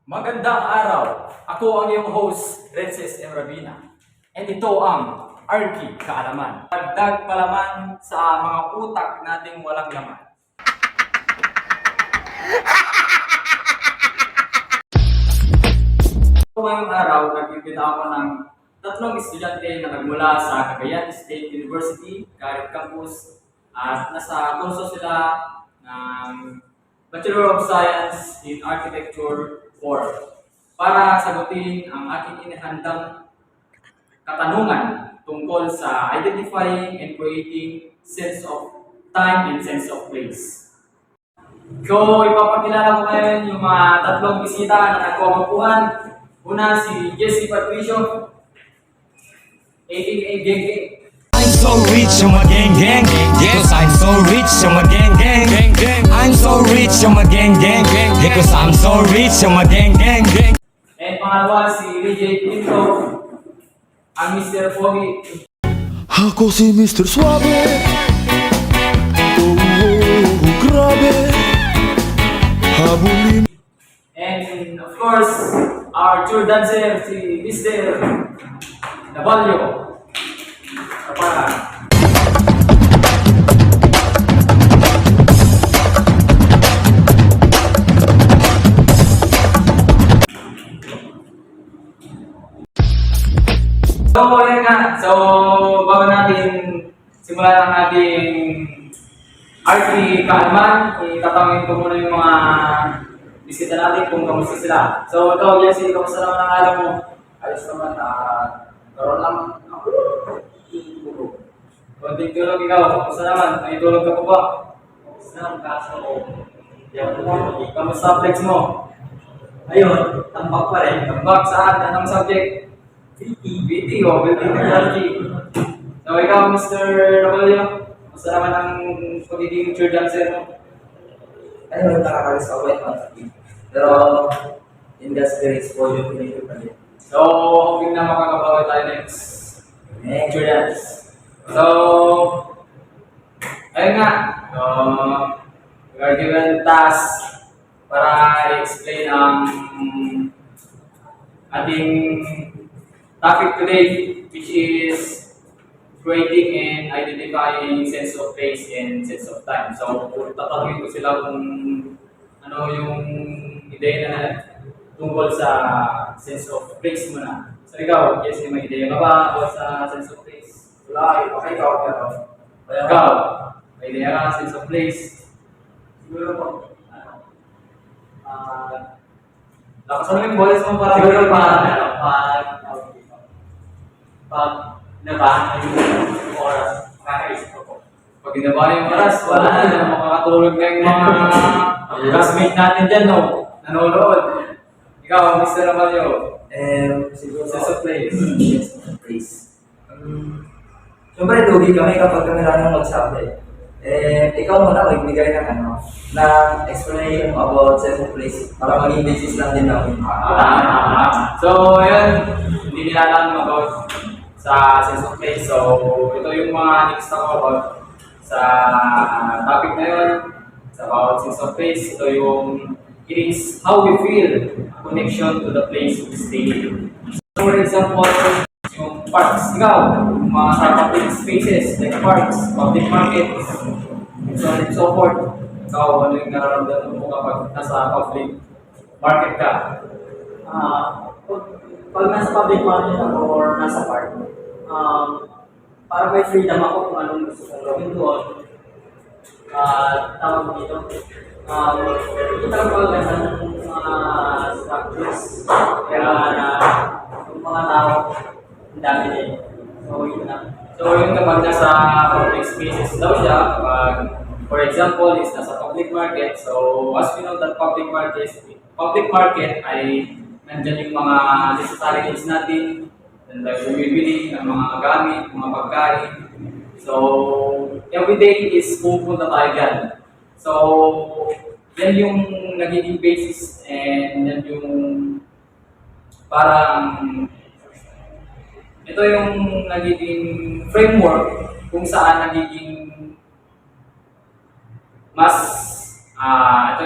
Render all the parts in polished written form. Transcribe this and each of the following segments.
Magandang araw! Ako ang iyong host, Rences M. Rabina. And ito ang Arky Kaalaman. Dagdag palaman sa mga utak nating walang laman. Ngayong araw, nagpipita ako ng tatlong estudyante na nagmula sa Cagayan State University, Garrett Campus, at nasa kurso sila ng Bachelor of Science in Architecture 4 para sagutin ang aking inihandang katanungan tungkol sa identifying and creating sense of time and sense of place. So, ipapakilala ko ngayon yung mga tatlong bisita na nagkumakuhan. Una, si Jesse Patricio, aka Geng. I'm so rich, I'm a gang gang. Because I'm so rich, I'm a gang gang. I'm so rich, I'm a gang gang. Because I'm so rich, I'm a gang gang. And pangalawa, si DJ Pinto, ang Mr. Foggy. Ako si Mr. Suave. Grabe. Habulin. And of course, our tour dancer, si Mr. Navalio. Kaparan. So, ayan nga. So, bago natin simulan ang ating Arky Kaalaman, itatawagin ko muna yung mga bisita natin kung kamusta sila. So, ikaw, Jesse, kamusta naman ang araw mo? Ayos naman, karoon lang ako. Konting tulog ikaw, kamusta naman? May tulog ka pa ba? Kamusta naman kaso ko? Kamusta flex mo? Ayun, tambak pa rin. Tambak saan? Anong subject? BT o Building Technology. So, ikaw, Mr. Ramalio, kamusta naman ang pagiging tour dancer mo? Ayun, nakakalis ako ito. Pero, in that spirit, po yung pinito pa rin. So, hoping na makakabawi tayo next tour dance. So, ayun nga. We are given task para i-explain ang ating topic today, which is creating and identifying sense of place and sense of time. So, tatanungin ko sila kung ano yung ideya na tungkol sa sense of place muna. So, ikaw, Jesse, may ideya ka ba about sa sense of place? Wala, okay ka ako pero. Ikaw, may ideya ka sense of place? Siguro po, Lakas mo yung boses mo para siguro pag nabahan mo yung oras, makakaisip ko po. pag ginawa yung oras, wala na makakatulog na yung mga classmate natin dyan, no? Nanonood. Ikaw, Mr. Ramalio, Siguro sense of place. Sense of place. Siyempre, lugi kami kapag kami lang yung magsabi. Ikaw muna, magbigay ng explanation about sense of place para maging basis lang din namin. So, ayun, hindi nila alam about sa sense of place. So, ito yung mga next ko about sa topic na yun. It's about sense of place. Ito yung, it is how we feel a connection to the place we stay in. So, for example, yung parks, ikaw, yung mga sa public spaces like parks, public markets, and so on and so forth. Ikaw, ano yung nararamdaman mo kapag nasa public market ka? Pag nasa public market ako or nasa park, parang may freedom ako kung anong gusto kong gawin doon. Tawag dito. Kita ko ganda ng mga structures. Kaya na yung mga tao, ang dami din. So, yun na. So, yung kapag nasa public spaces daw siya, kapag, for example, is nasa public market. So, as we know that public market ay nandyan yung mga necessary needs natin, and like bumibili ng mga gamit, mga pagkain. So, every day is pupunta tayo dyan. So, yan yung nagiging basis and yan yung parang ito yung nagiging framework kung saan nagiging mas ito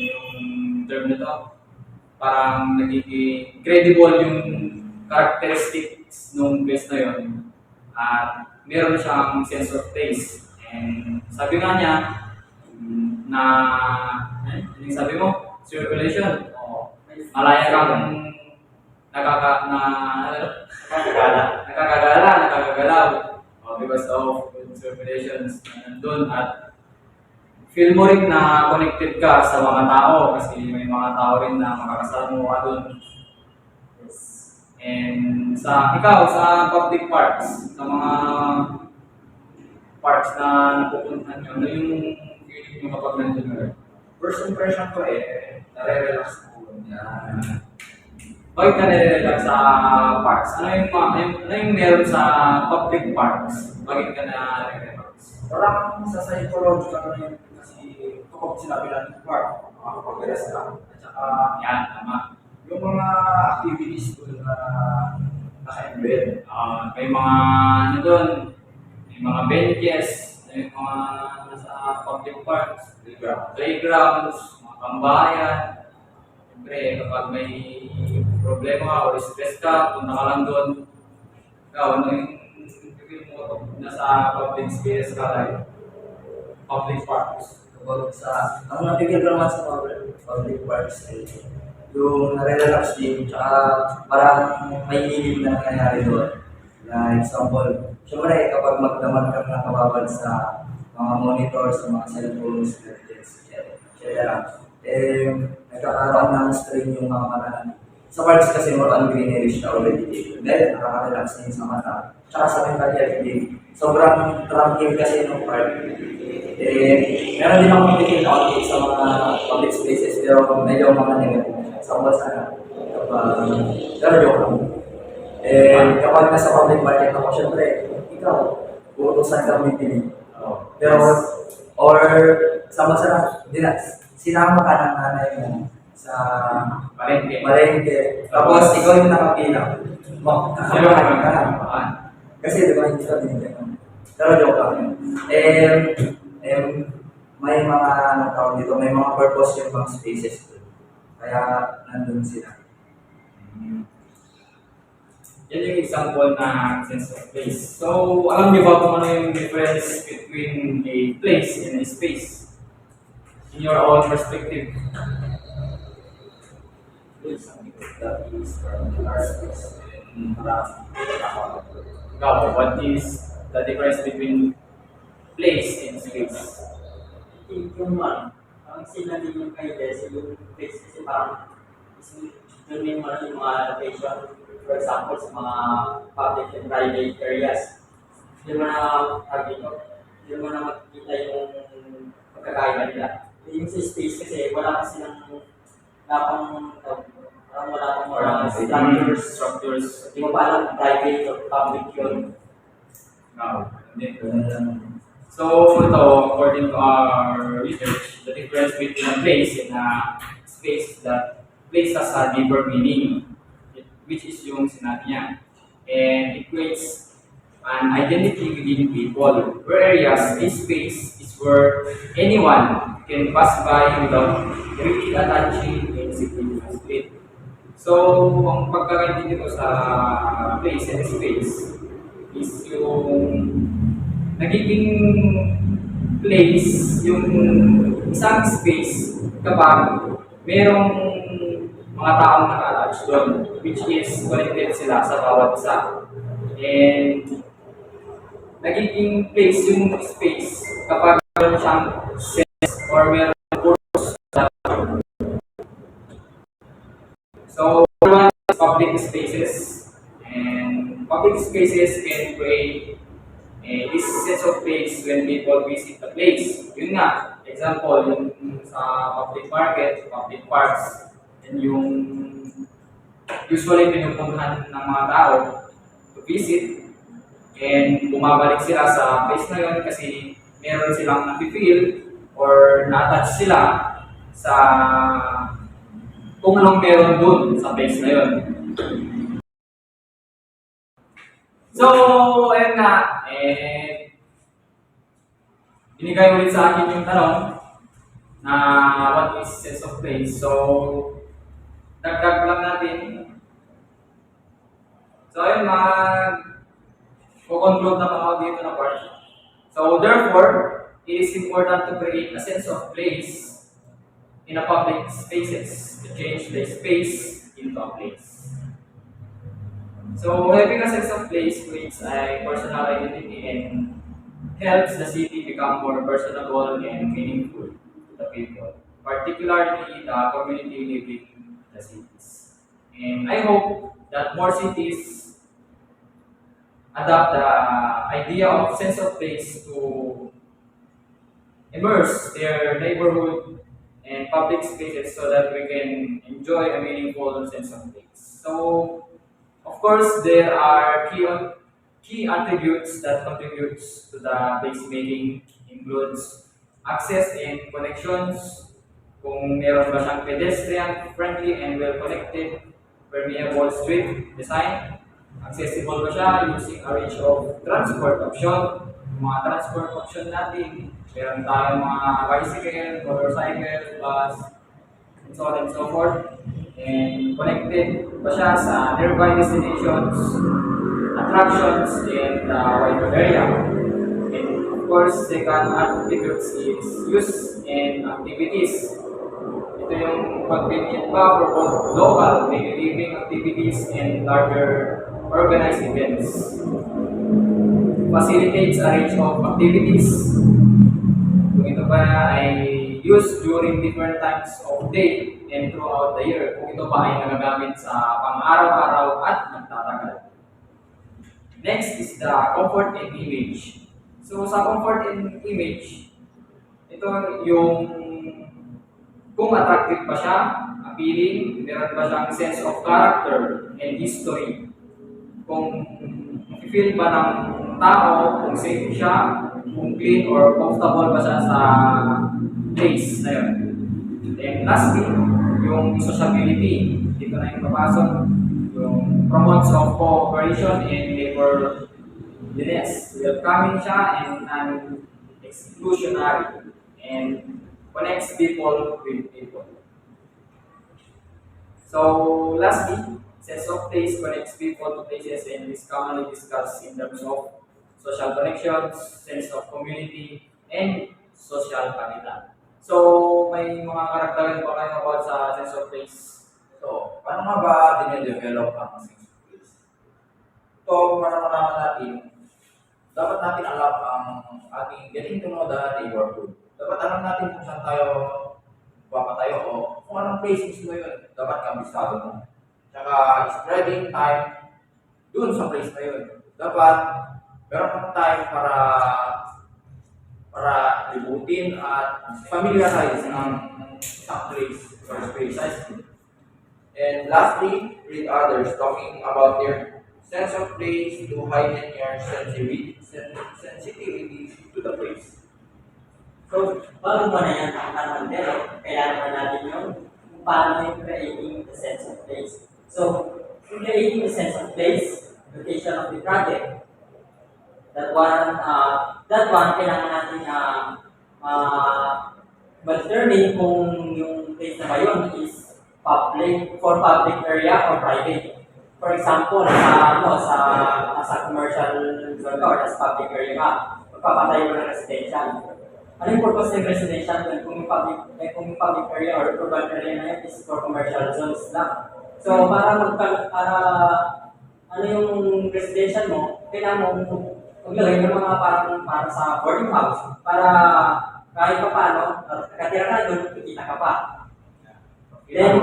yung term na to, parang nagiging credible yung characteristics nung place na yun. At meron siyang sense of place. And sabi nga niya, na, ano yung sabi mo? Circulation. O, malaya kang nakakagalaw. O, because of circulations na nandun. At feel mo rin na connected ka sa mga tao kasi may mga tao rin na makakasama mo ka dun. And ikaw, sa public parks, sa mga parks na napupuntahan nyo, ano yung feeling nyo kapag nandun ka? First impression ko nare-relax ko. Yan. Bakit ka nare-relax sa parks? Ano yung meron sa public parks? Bakit ka nare-relax? Parang sa psychological na yun kasi kapag sinabi lang ng park, makakapag-rest ka. At saka Yan, tama. yung mga activities ko na naka-embed. May mga ano doon, may mga benches, may mga nasa public parks, playgrounds, mga tambayan. Siyempre, kapag may problema o stress ka, punta ka lang doon. Ikaw, ano yung feeling mo nasa public space ka like public parks? Kapag ang natigil ko naman sa public parks yung nare-relax din, tsaka parang may healing na nangyayari doon. Na example, syempre kapag magdamag ka na kababad sa mga monitors, sa mga cellphones, gadgets, etc. Nagkakaroon ng strain yung mga mata. Sa parks kasi more on greenery siya already. Then, nakaka-relax din sa mata. Tsaka sa mental health din. Sobrang tranquil kasi ng park. Meron din akong titigil na konti sa mga public spaces pero medyo mga negative. Sa sana pero joke lang. Kapag nasa public market ako, syempre, ikaw, uutusan ka bibili. Pero, or sama-sama, sinama ka ng nanay mo sa palengke. Tapos, ikaw yung nakapila. Makakamahan ka. Kasi, di ba, hindi ka binigyan. Pero joke lang. May mga, tawag dito, may mga purpose yung mga spaces. Kaya nandun sila. Yan yung example na sense of place. So, alam niyo ba kung ano yung difference between a place and a space? In your own perspective. That is from our space. Ikaw, what is the difference between place and space? Yung ang sinabi yung kay Des, yung place kasi parang yun yung mga location, for example, sa mga public and private areas. Hindi mo na makikita yung pagkakaiba nila. Yung sa space kasi, wala pang Structures. Hindi mo pa alam private or public yun. No, hindi. So, ito, according to our research, the difference between a place and a space that place has a deeper meaning, which is yung sinabi niya, and it creates an identity within people, whereas a space is where anyone can pass by without really attaching any significance to it. So, ang pagkakaintindi ko sa place and space is yung nagiging place, yung isang space kapag merong mga taong naka-attach doon, which is connected sila sa bawat isa. And nagiging place yung space kapag meron siyang sense or meron purpose. So, one is public spaces, and public spaces can create this sense of place when people visit the place. Yun nga, example, yung sa public market, public parks, and yung usually pinupuntahan ng mga tao to visit, and bumabalik sila sa place na yun kasi meron silang nafe-feel or na-attach sila sa kung anong meron dun sa place na yun. So, ayun nga, binigay ulit sa akin yung tanong na what is sense of place. So, dagdag lang natin. So ayun, conclude na ako dito na part. So therefore, it is important to create a sense of place in a public spaces to change the space into a place. So having a sense of place creates a personal identity and helps the city become more personable and meaningful to the people, particularly the community living in the cities. And I hope that more cities adopt the idea of sense of place to immerse their neighborhood and public spaces so that we can enjoy a meaningful sense of place. So, of course, there are key attributes that contributes to the place making includes access and connections. Kung meron ba siyang pedestrian friendly and well connected, permeable street design, accessible ba siya using a range of transport option. Yung mga transport option natin, meron tayong mga bicycle, motorcycle, bus, and so on and so forth. And connected ba siya sa nearby destinations, attractions, and wider area. And of course, second attributes is use and activities. Ito yung convenient ba for both local daily living activities and larger organized events. Facilitates a range of activities. Kung ito ba ay used during different times of day and throughout the year. Kung ito ba ay nagagamit sa pang-araw-araw at nagtatagal. Next is the comfort and image. So sa comfort and image, ito yung kung attractive ba siya, appealing, meron ba siyang sense of character and history. Kung feel ba ng tao, kung safe siya, kung clean or comfortable ba siya sa place na yun. And lastly, yung sociability. Dito na yung papasok. Yung promotes of cooperation and neighborliness. Welcoming siya and non-exclusionary. And connects people with people. So lastly, sense of place connects people to places and is commonly discussed in terms of social connections, sense of community, and social capital. So, may mga karagdagan pa kayo about sa sense of place? So, paano nga ba dine-develop ang sense of place? So, para malaman natin, dapat natin alam ang ating getting to know the neighborhood. Dapat alam natin kung saan tayo papatayo o kung anong place mismo yun. Dapat kabisado mo. Tsaka spreading time dun sa place na yun. Dapat meron kang time para libutin at familiarize ang isang place or space. And lastly, read others talking about their sense of place to heighten your sensitivity to the place. So, bago mo na yan ang develop, kailangan na natin yung kung paano yung creating the sense of place. So, in creating the sense of place, location of the project, that one, kailangan natin ma-determine kung yung place na ba yun is for public area or private. For example, sa commercial zone ka or sa public area ka, magpapatayo mo ng residential. Ano yung purpose ng residential kung yung public area or urban area na yun is for commercial zones lang. So, ano yung residential mo, kailangan mo maglagay ng mga para sa boarding house para kahit pa paano, nakatira ka doon, kikita ka pa. Then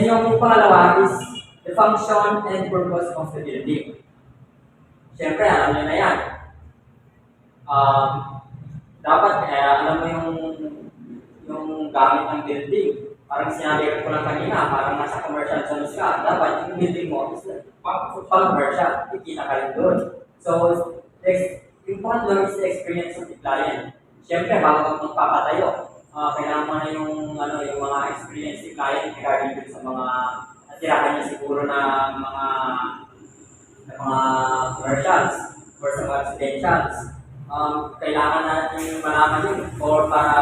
yung pangalawa is the function and purpose of the building. Siyempre, alam nyo na yan. Dapat alam mo yung gamit ng building. Parang sinabi ko lang kanina, parang nasa commercial zones ka, dapat yung building mo is pang-commercial, kikita ka rin doon. So, yung pangatlo is the experience of the client. Siyempre, bago ka magpapatayo, kailangan mo na yung mga experience ni client regarding dun sa mga natirahan niya siguro na mga commercials or sa mga residentials. Kailangan natin malaman yun or para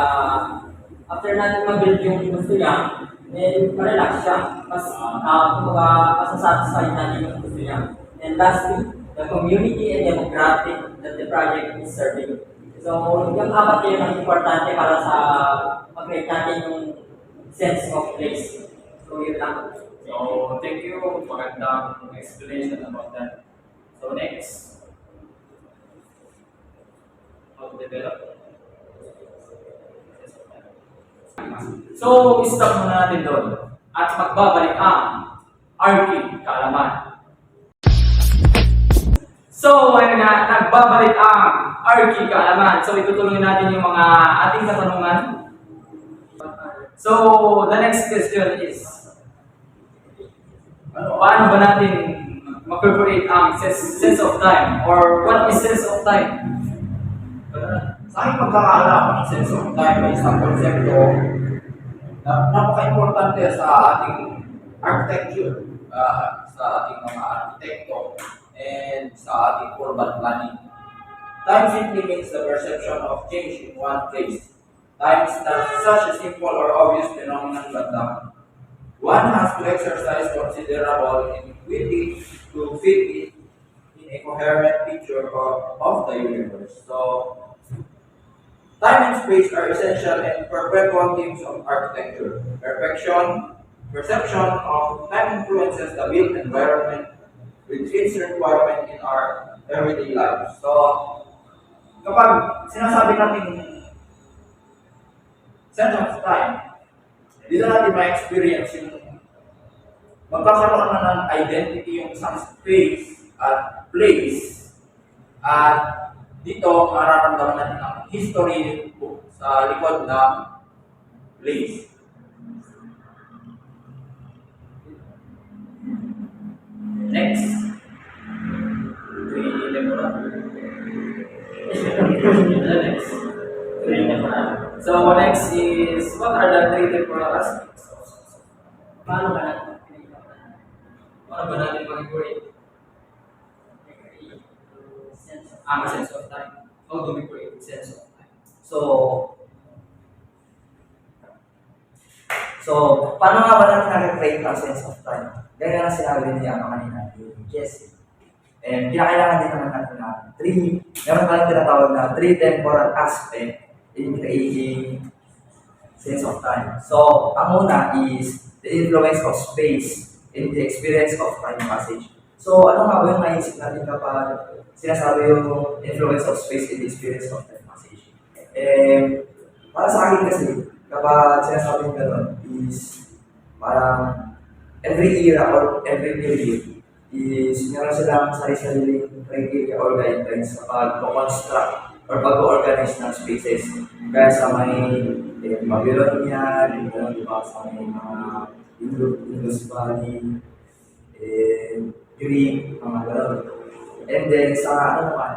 after natin mag-build yung gusto niya, then ma-relax siya. Kumbaga, masasatisfy natin yung gusto niya. And lastly, the community and demographic that the project is serving. So, yung apat yun ang importante para sa mag-create natin yung sense of place. So, yun lang. So, thank you. Magandang explanation about that. So, next. How to develop. So, stop muna natin doon. At magbabalik ang Arky Kaalaman. So, ayun nga, nagbabalik ang Arky Kaalaman. So, itutuloy natin yung mga ating katanungan. So, the next question is, paano ba natin mag-create ang sense of time? Or what is sense of time? Sa aking pagkakaalam, ang sense of time ay isang konsepto na napaka-importante sa ating architecture, sa ating mga arkitekto, and sa ating urban planning. Time simply means the perception of change in one place. Time is not such a simple or obvious phenomenon, but one has to exercise considerable ingenuity to fit it in a coherent picture of the universe. So, time and space are essential and perpetual themes of architecture. Perception of time influences the built environment with its requirement in our everyday lives. So, kapag sinasabi natin sense of time, dito natin ma-experience yung magkakaroon na ng identity yung isang space at place, at dito mararamdaman natin ang history sa likod ng place. Next. Three temporal. Next. Three temporal. So next is, what are the three temporal aspects? Paano ba natin Paano ba natin mag-create ang sense of time? How do we create sense of time? So, paano nga ba natin nag-create ang sense of time? Gaya na sinabi niya kanina, Jesse. And kinakailangan din naman natin na meron tayong tinatawag na three temporal aspect in creating sense of time. So, ang una is the influence of space in the experience of time passage. So, ano nga ba yung naisip natin kapag sinasabi yung influence of space in the experience of time passage? Para sa akin kasi, kapag sinasabi yung gano'n is parang every era or every period is meron silang sarili-sariling criteria or guidelines sa pag-construct or pag-organize ng spaces. Kaya sa may Babylonia, di ba, sa may mga Indus Valley, Greek, mga gano'n. And then sa ano naman,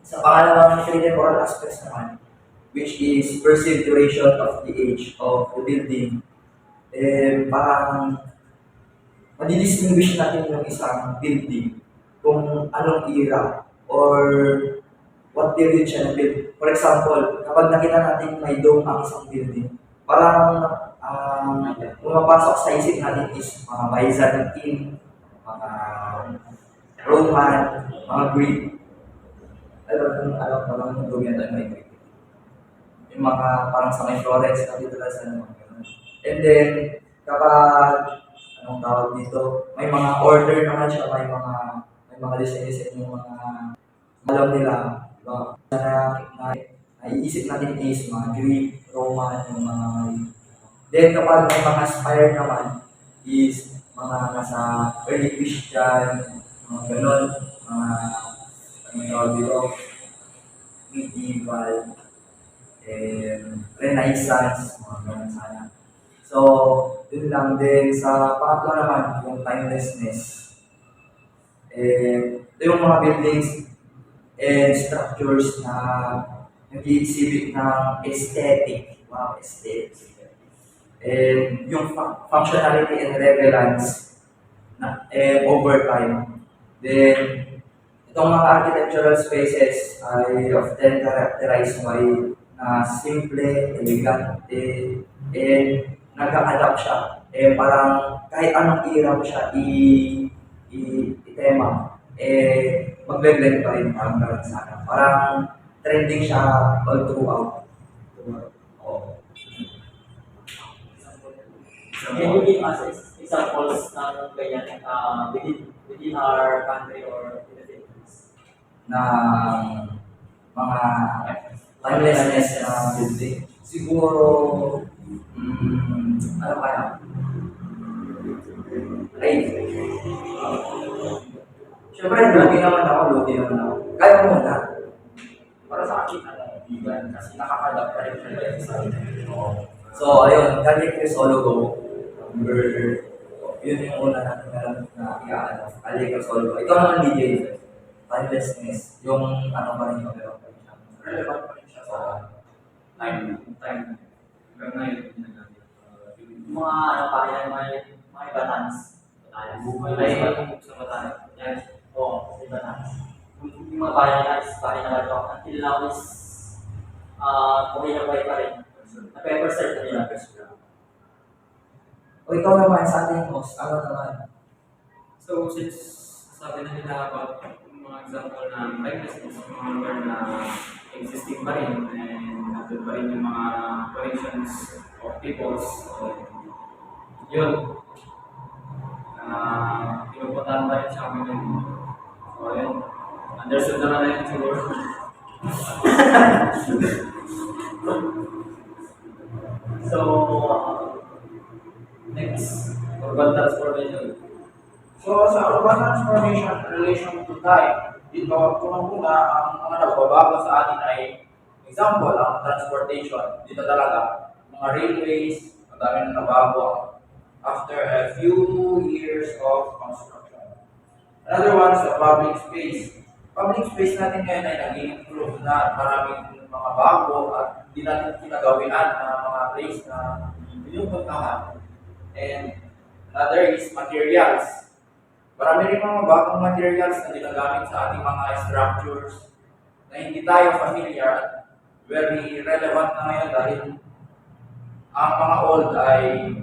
sa pangalawang three temporal aspects naman, which is perceived duration of the age of the building, parang madidistinguish natin yung isang building kung anong era or what period siya na-build. For example, kapag nakita natin may dome ang isang building, parang pumapasok sa isip natin is mga Byzantine, mga Roman, mga Greek. Alam ko lang yung dome yan ay may Greek. Yung mga parang sa may Florence, dito lang sa mga ganun. And then, kapag anong tawag dito, may mga order naman siya, may mga design yung mga alam nila, diba? Na naiisip natin is mga Greek, Roman, yung mga then kapag may mga spire naman is mga nasa early Christian, mga ganon, mga anong tawag dito, medieval, Renaissance, mga ganon sana. So, yun lang din. Sa pangatlo naman, yung timelessness. Ito yung mga buildings and structures na nag-exhibit ng aesthetic. Wow, aesthetic. Yung functionality and relevance na over time. Then, itong mga architectural spaces ay often characterized by simple, elegante, and nag-adapt siya. Eh, parang kahit anong era mo siya i-tema, magbe-blend pa rin parang ganun sana. Parang trending siya all throughout. Oo. Can you give us examples ng ganyan within our country or in the Philippines? Na mga timelessness na building. Siguro, ano kaya? Ay, syempre, lugi naman ako. Kaya mo na. Para sa akin, vegan, kasi nakaka-adapt pa rin siya sa akin. So, ayun, Calle Crisologo. Yun yung una natin na i-ano. Calle Crisologo. Ikaw naman, DJ. Timelessness. Yung ano pa rin yung meron pa rin siya. Relevant pa rin siya sa Time. Hanggang ngayon, ginagamit. Mga ano pa yan, mga ibatans. Ay, sa mata. Yan. Oo, sa ibatans. Yung mga bayan na is bayan na ito. Until now is buhay na buhay pa rin. Na-pepper serve na nila. O ikaw naman, sa ating host, ano naman? So, since sabi na nila about yung mga example na timelessness, mga lugar na existing pa rin, and nandun pa rin yung mga connections of peoples, so, yun. Pinupuntahan pa rin siya kami nun. So, yun. Understood naman na yun siguro. So, Next, urban transportation. So, sa urban transformation in relation to time, dito muna ang mga nagbabago sa atin ay example, ang transportation. Dito talaga, mga railways, madami na nabago after a few years of construction. Another one is the public space. Public space natin ngayon ay naging improve na maraming mga bago at hindi natin kinagawian na mga place na yung puntahan. And another is materials. Marami rin mga bagong materials na ginagamit sa ating mga structures na hindi tayo familiar at very relevant na ngayon dahil ang mga old ay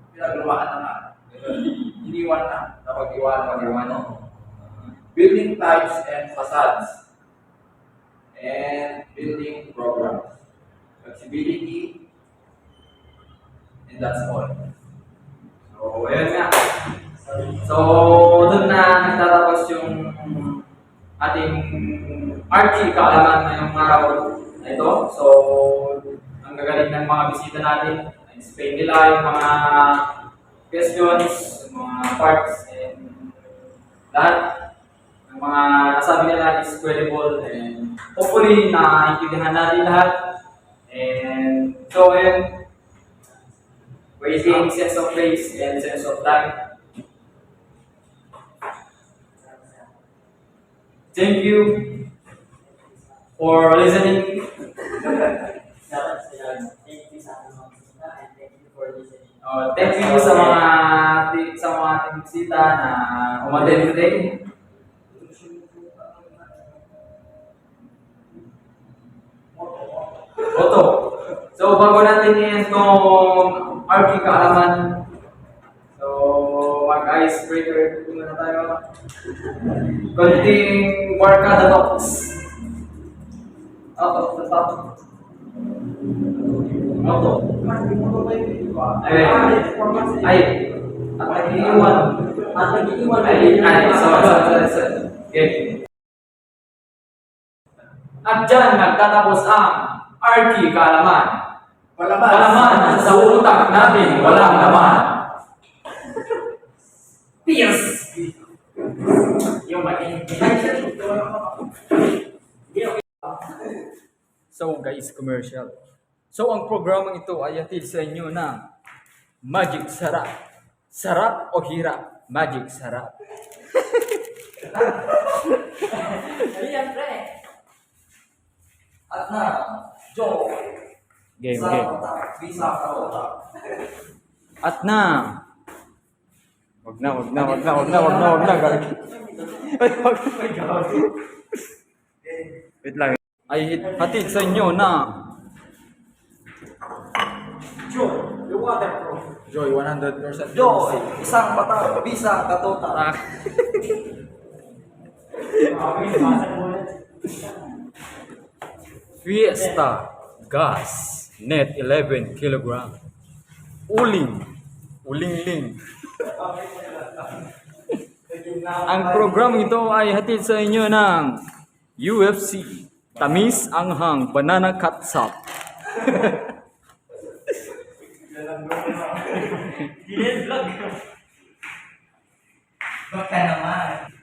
pinaglumaan na nga. Iniwan na, napag-iwan. Building types and facades and building programs. Flexibility, and that's all. So, ayun nga. So, doon na nagtatapos yung ating RG kaalaman ngayong araw na ito. So, ang gagaling ng mga bisita natin, explain nila yung mga questions, yung mga parts, and lahat ng mga nasabi nila is credible, and hopefully naintindihan natin lahat. And so, ayun, waiting, sense of place, and sense of time. Thank you for listening. dapat sila, thank you sa ating mga bisita and thank you for listening. Thank you sa mga ating bisita na umattend today. Oto. So, bago natin itong RG kaalaman, so, mag-icebreaker muna tayo. Konting barkada talks. Out of the top. Oto. Ay. At nag-iiwan. Sorry. Okay. At dyan nagtatapos ang RG kaalaman. Kalaman sa utak natin walang laman. Yes! Yung So guys, commercial. So ang programang ito ay hatid sa inyo ng Magic Sarap. Sarap o hirap? Magic Sarap. Ayan, pre! At na, Joe. Game. Visa ka utak. At na. Wag na. Wait lang. Ay hatid sa inyo na Joe, the waterproof. Joy, 100% Joy, isang bata, bisang katuta. Fiesta Gas Net 11 kilogram. Ulingling. Ang program ito ay hatid sa inyo ng UFC Tamis Anghang Banana Katsap. Baka naman.